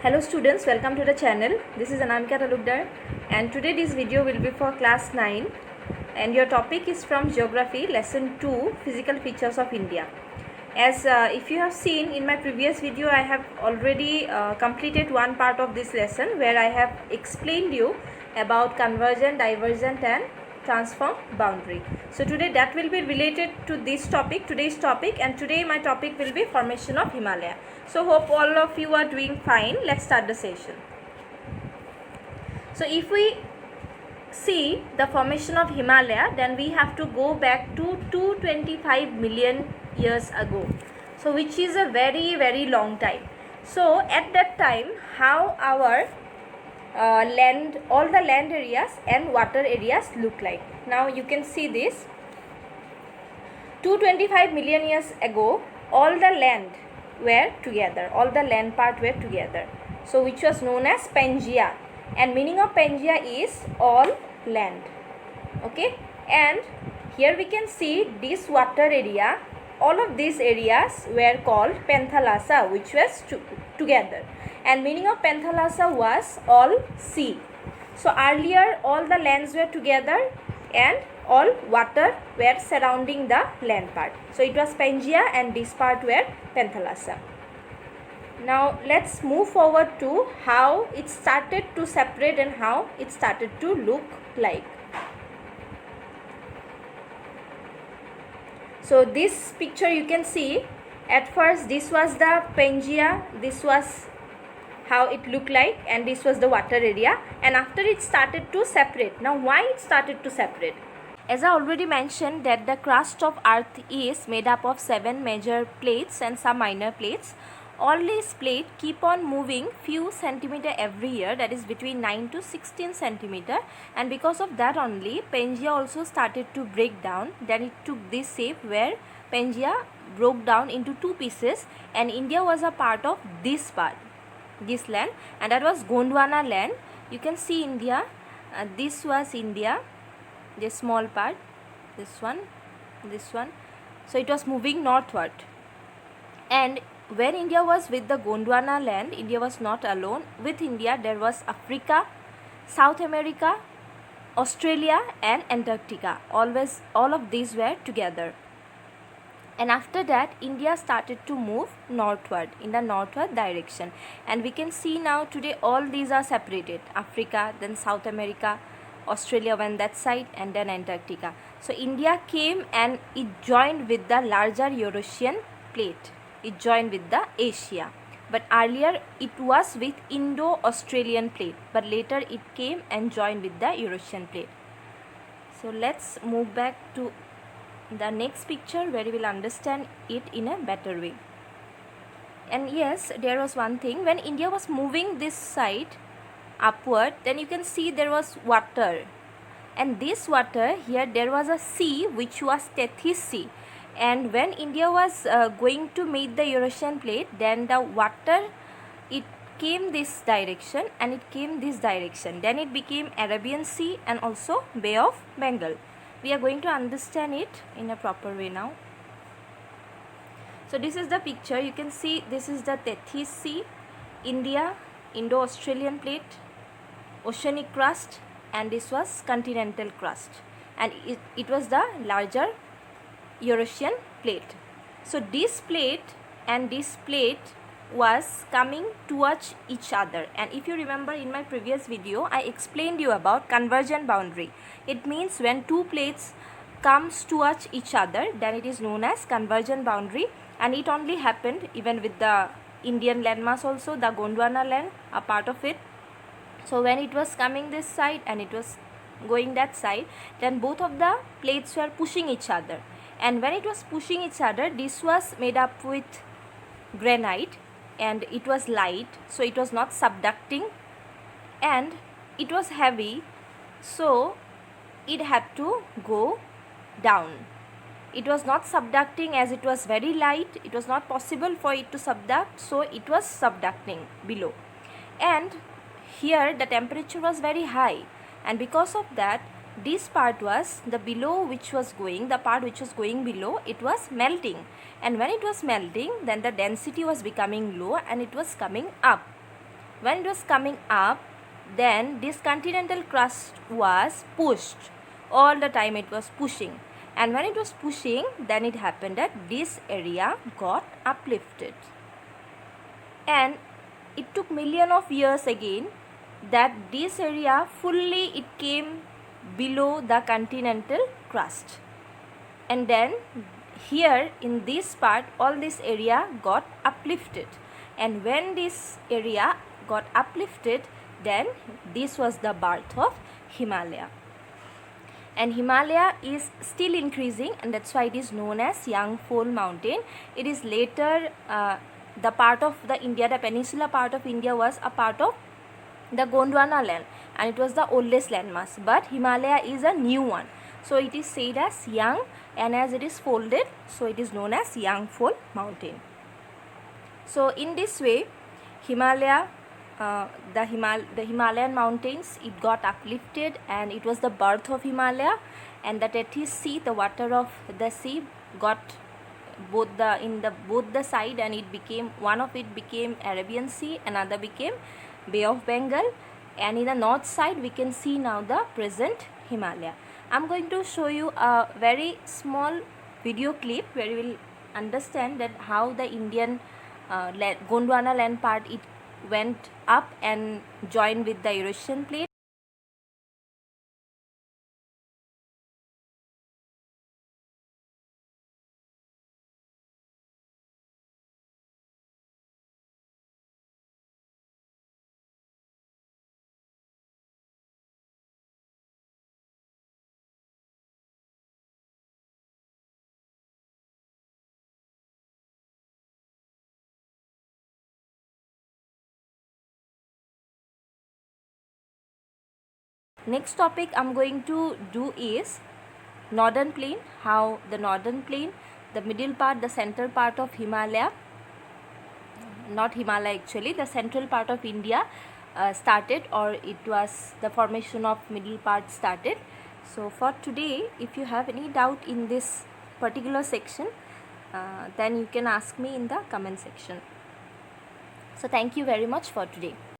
Hello students, welcome to the channel. This is Anamika Talukdar and today this video will be for class 9 and your topic is from Geography lesson 2 Physical Features of India. As if you have seen in my previous video, I have already completed one part of this lesson where I have explained you about convergent, divergent and transform boundary. So today that will be related to this topic, today's topic, and today my topic will be formation of Himalaya. So hope all of you are doing fine. Let's start the session. So if we see the formation of Himalaya, then we have to go back to 225 million years ago. So which is a very long time. So at that time, how our land, all the land areas and water areas look like. Now you can see this. 225 million years ago, all the land were together, all the land part were together. So which was known as Pangaea, and meaning of Pangaea is all land. Okay, and here we can see this water area, all of these areas were called Panthalassa, which was together, and meaning of Panthalassa was all sea. So earlier all the lands were together and all water were surrounding the land part. So it was Pangaea and this part were Panthalassa. Now let's move forward to how it started to separate and how it started to look like. So this picture you can see, at first this was the Pangaea, this was how it looked like, and this was the water area, and after it started to separate. Now why it started to separate? As I already mentioned that the crust of earth is made up of 7 major plates and some minor plates. All these plates keep on moving few centimeter every year, that is between 9 to 16 centimeter, and because of that only Pangaea also started to break down. Then it took this shape where Pangaea broke down into two pieces, and India was a part of this part, this land, and that was Gondwana land. You can see India, this was India, this small part, this one. So it was moving northward, and when India was with the Gondwana land, India was not alone. With India there was Africa, South America, Australia and Antarctica. Always all of these were together. And after that India started to move northward, in the northward direction, and we can see now today all these are separated. Africa, then South America, Australia went that side, and then Antarctica. So India came and it joined with the larger Eurasian plate. It joined with the Asia, but earlier it was with Indo-Australian plate, but later it came and joined with the Eurasian plate. So let's move back to the next picture where we will understand it in a better way. And yes, there was one thing, when India was moving this side upward, then you can see there was water, and this water here, there was a sea which was Tethys Sea. And when India was going to meet the Eurasian plate, then the water, it came this direction and it came this direction. Then it became Arabian Sea and also Bay of Bengal. We are going to understand it in a proper way now. So this is the picture. You can see this is the Tethys Sea, India, Indo-Australian plate, oceanic crust, and this was continental crust, and it was the larger Eurasian plate. So this plate and this plate was coming towards each other, and if you remember in my previous video I explained you about convergent boundary. It means when two plates comes towards each other, then it is known as convergent boundary, and it only happened even with the Indian landmass also, the Gondwana land, a part of it. So when it was coming this side and it was going that side, then both of the plates were pushing each other. And when it was pushing each other, this was made up with granite and it was light, so it was not subducting, and it was heavy, so it had to go down. It was not subducting as it was very light, it was not possible for it to subduct, so it was subducting below. And here the temperature was very high, and because of that this part was the below which was going, the part which was going below, it was melting, and when it was melting then the density was becoming low and it was coming up. When it was coming up, then this continental crust was pushed. All the time it was pushing. And when it was pushing, then it happened that this area got uplifted. And it took million of years again that this area fully it came below the continental crust. And then here in this part, all this area got uplifted. And when this area got uplifted, then this was the birth of Himalaya. And Himalaya is still increasing, and that's why it is known as Yangfol mountain. It is later the part of the India, the peninsula part of India was a part of the Gondwana land, and it was the oldest landmass, but Himalaya is a new one. So it is said as Yang, and as it is folded, so it is known as Yangfol mountain. So in this way, Himalaya, the Himalayan mountains, it got uplifted, and it was the birth of Himalaya. And the Tethys Sea, the water of the sea, got both the side, and it became, one of it became Arabian Sea, another became Bay of Bengal, and in the north side we can see now the present Himalaya. I'm going to show you a very small video clip where you will understand that how the Indian Gondwana land part, it went up and joined with the Eurasian plate. Next topic I'm going to do is northern plain, how the northern plain, the middle part, the central part of Himalaya, not Himalaya actually, the central part of India started, or it was the formation of middle part started. So for today, if you have any doubt in this particular section, then you can ask me in the comment section. So thank you very much for today.